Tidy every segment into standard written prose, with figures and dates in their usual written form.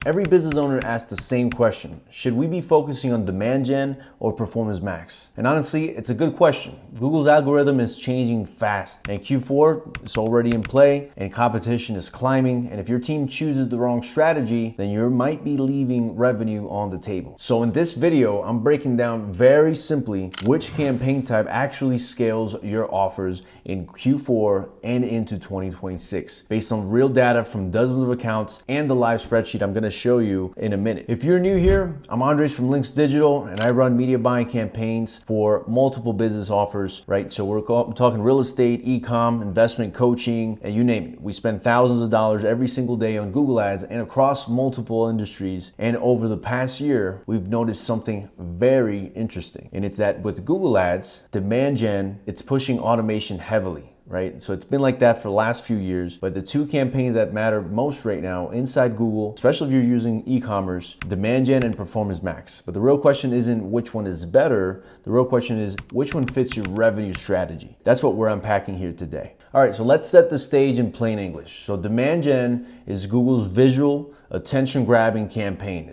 Every business owner asks the same question. Should we be focusing on demand gen or performance max? And honestly, it's a good question. Google's algorithm is changing fast, and Q4 is already in play and competition is climbing. And if your team chooses the wrong strategy, then you might be leaving revenue on the table. So in this video, I'm breaking down very simply which campaign type actually scales your offers in Q4 and into 2026 based on real data from dozens of accounts and the live spreadsheet I'm going to show you in a minute. If you're new here, I'm Andres from Links Digital, and I run media buying campaigns for multiple business offers, right? So we're talking real estate, e-com, investment coaching, and you name it. We spend thousands of dollars every single day on Google Ads and across multiple industries. And over the past year, we've noticed something very interesting. And it's that with Google Ads, demand gen, it's pushing automation heavily. Right? So it's been like that for the last few years, but the two campaigns that matter most right now inside Google, especially if you're using e-commerce, demand gen and performance max. But the real question isn't which one is better. The real question is which one fits your revenue strategy. That's what we're unpacking here today. All right, so let's set the stage in plain English. So demand gen is Google's visual attention-grabbing campaign.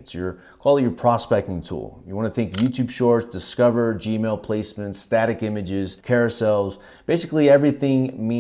Call it your prospecting tool. You want to think YouTube Shorts, Discover, Gmail placements, static images, carousels. Basically everything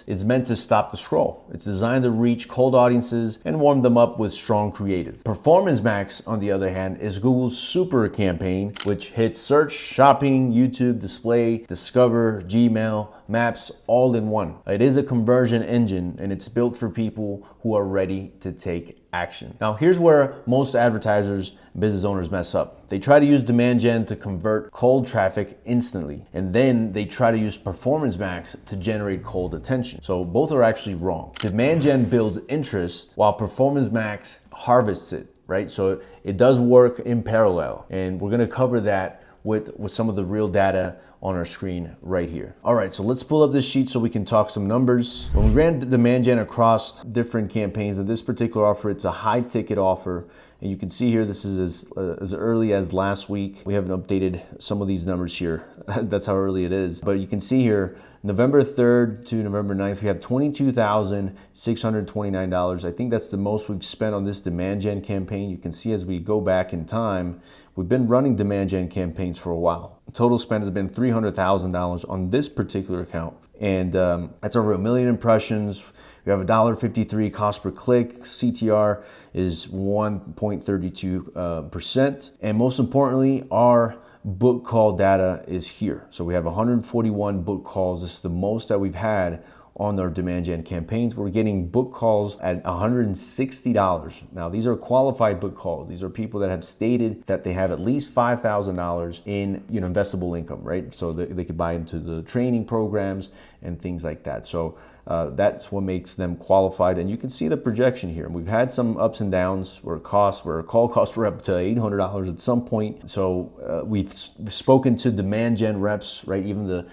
is meant to stop the scroll. It's designed to reach cold audiences and warm them up with strong creative. Performance Max, on the other hand, is Google's super campaign, which hits search, shopping, YouTube, display, Discover, Gmail, Maps, all in one. It is a conversion engine, and it's built for people who are ready to take action. Now, here's where most advertisers, business owners mess up. They try to use demand gen to convert cold traffic instantly, and then they try to use performance max to generate cold attention. So both are actually wrong. Demand gen builds interest while performance max harvests it, right? So it does work in parallel, and we're gonna cover that with some of the real data on our screen right here. All right, so let's pull up this sheet so we can talk some numbers. When we ran demand gen across different campaigns, in this particular offer, it's a high ticket offer. And you can see here, this is as early as last week. We haven't updated some of these numbers here. That's how early it is. But you can see here, November 3rd to November 9th, we have $22,629. I think that's the most we've spent on this demand gen campaign. You can see as we go back in time, we've been running demand gen campaigns for a while. Total spend has been $300,000 on this particular account. And that's over 1 million impressions. We have $1.53 cost per click. CTR is 1.32%. And most importantly, our book call data is here. So we have 141 book calls. This is the most that we've had on our demand gen campaigns. We're getting book calls at $160. Now, these are qualified book calls. These are people that have stated that they have at least $5,000 in investable income, right? So they could buy into the training programs and things like that. So that's what makes them qualified. And you can see the projection here. We've had some ups and downs where call costs were up to $800 at some point. So we've spoken to demand gen reps, right? Even the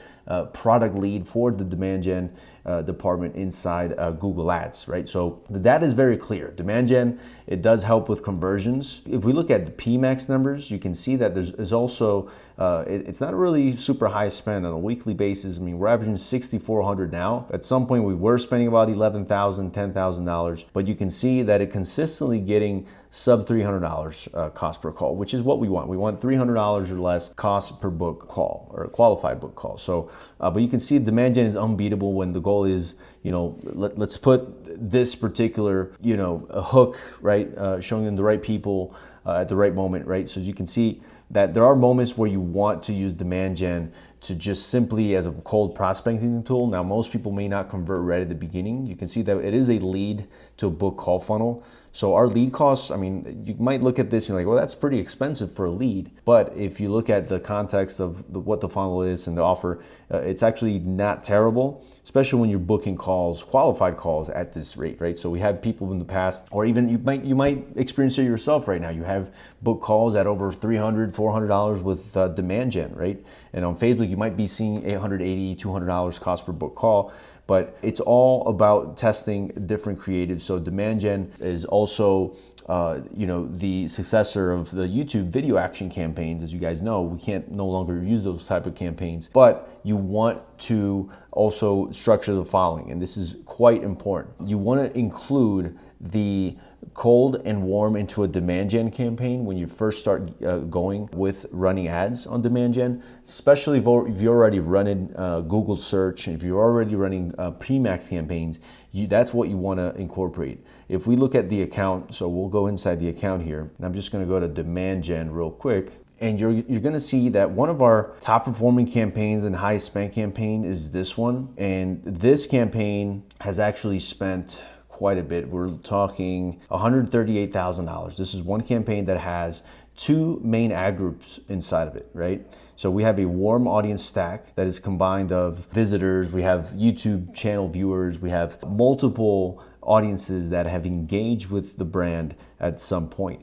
product lead for the demand gen department inside Google Ads, right? So the data is very clear. Demand gen, it does help with conversions. If we look at the PMAX numbers, you can see that there's also, it's not really super high spend on a weekly basis. I mean, we're averaging $6,400 now. At some point, we were spending about $11,000, $10,000, but you can see that it consistently getting sub $300 cost per call, which is what we want. We want $300 or less cost per book call or qualified book call. So, but you can see demand gen is unbeatable when the goal is, let's put this particular, a hook, right? Showing them the right people at the right moment, right? So as you can see that there are moments where you want to use demand gen to just simply as a cold prospecting tool. Now, most people may not convert right at the beginning. You can see that it is a lead to a book call funnel. So our lead costs, I mean, you might look at this and you're like, well, that's pretty expensive for a lead. But if you look at the context of what the funnel is and the offer, it's actually not terrible, especially when you're booking calls, qualified calls at this rate, right? So we had people in the past, or even you might experience it yourself right now. You have book calls at over $300, $400 with demand gen, right? And on Facebook, you might be seeing $880, $200 cost per book call. But it's all about testing different creatives. So demand gen is also, the successor of the YouTube video action campaigns. As you guys know, we can't no longer use those type of campaigns. But you want to also structure the following, and this is quite important. You want to include the cold and warm into a demand gen campaign when you first start going with running ads on demand gen, especially if you're already running Google search, if you're already running PMax campaigns, that's what you want to incorporate. If we look at the account, so we'll go inside the account here, and I'm just going to go to demand gen real quick. And you're going to see that one of our top performing campaigns and highest spent campaign is this one. And this campaign has actually spent quite a bit. We're talking $138,000. This is one campaign that has two main ad groups inside of it, right? So we have a warm audience stack that is combined of visitors, we have YouTube channel viewers, we have multiple audiences that have engaged with the brand at some point.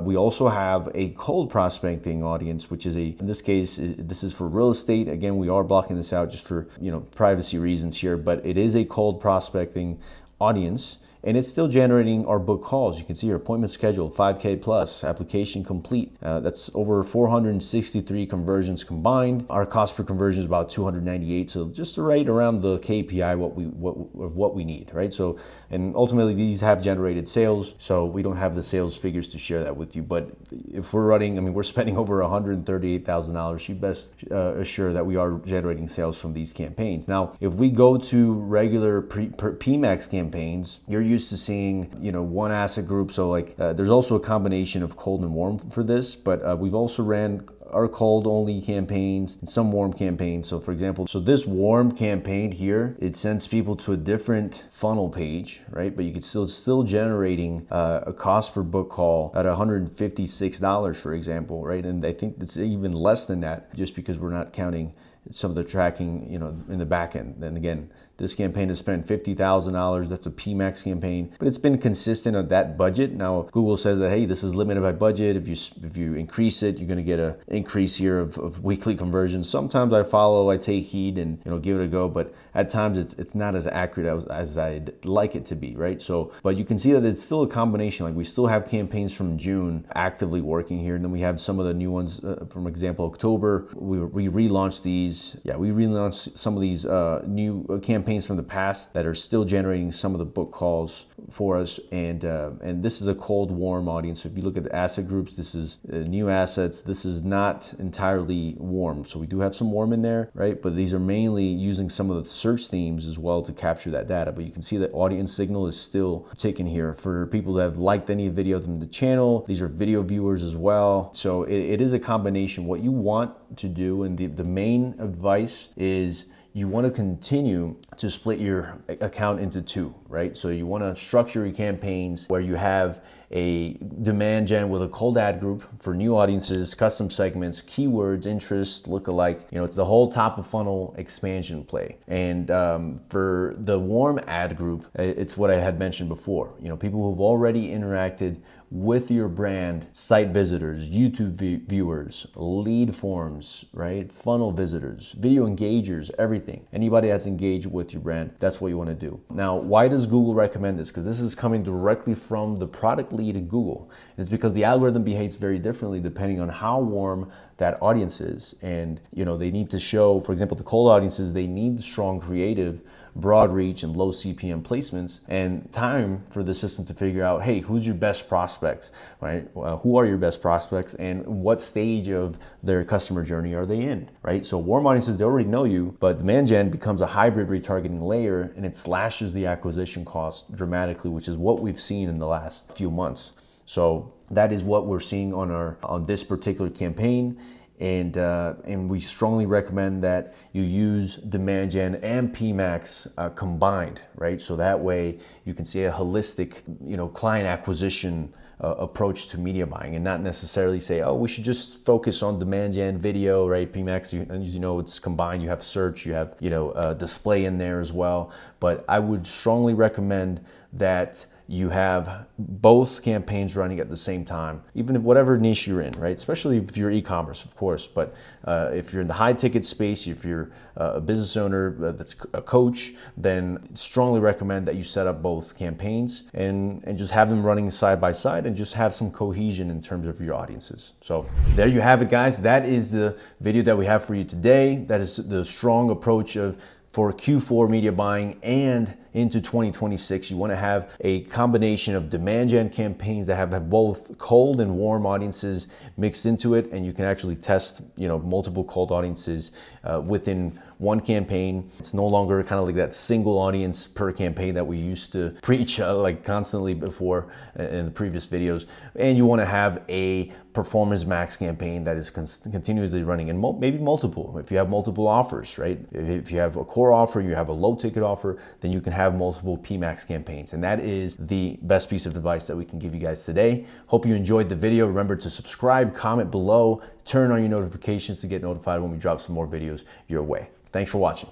We also have a cold prospecting audience, which is in this case, this is for real estate. Again, we are blocking this out just for, privacy reasons here, but it is a cold prospecting audience. And it's still generating our book calls. You can see your appointment scheduled, 5K plus, application complete. That's over 463 conversions combined. Our cost per conversion is about 298. So just right around the KPI what we need, right? So, and ultimately these have generated sales. So we don't have the sales figures to share that with you. But if we're running, we're spending over $138,000. You best assure that we are generating sales from these campaigns. Now, if we go to regular PMax campaigns, you're used to seeing, one asset group. So there's also a combination of cold and warm for this, but we've also ran our cold only campaigns and some warm campaigns. So for example, this warm campaign here, it sends people to a different funnel page, right? But you can still generating a cost per book call at $156, for example, right? And I think it's even less than that just because we're not counting some of the tracking, in the back end. And again, this campaign has spent $50,000. That's a PMax campaign, but it's been consistent at that budget. Now, Google says that, hey, this is limited by budget. If you increase it, you're going to get an increase here of weekly conversions. Sometimes I take heed and give it a go, but at times it's not as accurate as I'd like it to be, right? So, but you can see that it's still a combination. Like we still have campaigns from June actively working here, and then we have some of the new ones from example October. We relaunched these. Yeah, we relaunched some of these new campaigns from the past that are still generating some of the book calls for us, and this is a cold warm audience. So if you look at the asset groups, this is new assets. This is not entirely warm, so we do have some warm in there, right? But these are mainly using some of the search themes as well to capture that data. But you can see that audience signal is still taken here for people that have liked any video from the channel. These are video viewers as well. So it is a combination. What you want to do, and the main advice is, you want to continue to split your account into two, right? So you want to structure your campaigns where you have a demand gen with a cold ad group for new audiences, custom segments, keywords, interest, lookalike. It's the whole top of funnel expansion play. And for the warm ad group, it's what I had mentioned before. People who've already interacted with your brand, site visitors, YouTube viewers, lead forms, right? Funnel visitors, video engagers, everything. Anybody that's engaged with your brand, that's what you want to do. Now, why does Google recommend this? Because this is coming directly from the product lead in Google. It's because the algorithm behaves very differently depending on how warm that audience is. And, they need to show, for example, the cold audiences, they need strong creative, broad reach, and low CPM placements, and time for the system to figure out, hey, who's your best prospects, right? Who are your best prospects, and what stage of their customer journey are they in, right? So warm audiences, they already know you, but demand gen becomes a hybrid retargeting layer, and it slashes the acquisition cost dramatically, which is what we've seen in the last few months. So that is what we're seeing on this particular campaign. And we strongly recommend that you use demand gen and PMax combined, right? So that way you can see a holistic, client acquisition approach to media buying, and not necessarily say, oh, we should just focus on demand gen video, right? PMax, it's combined. You have search, you have, display in there as well. But I would strongly recommend that you have both campaigns running at the same time, even if whatever niche you're in, right? Especially if you're e-commerce, of course. But if you're in the high ticket space, if you're a business owner that's a coach, then strongly recommend that you set up both campaigns and just have them running side by side and just have some cohesion in terms of your audiences. So there you have it, guys. That is the video that we have for you today. That is the strong approach of for Q4 media buying and into 2026. You want to have a combination of demand gen campaigns that have both cold and warm audiences mixed into it, and you can actually test, multiple cold audiences within one campaign. It's no longer kind of like that single audience per campaign that we used to preach like constantly before in the previous videos. And you want to have a Performance Max campaign that is continuously running, and maybe multiple. If you have multiple offers, right? If you have a core offer, you have a low ticket offer, then you can have multiple PMax campaigns. And that is the best piece of advice that we can give you guys today. Hope you enjoyed the video. Remember to subscribe, comment below, turn on your notifications to get notified when we drop some more videos your way. Thanks for watching.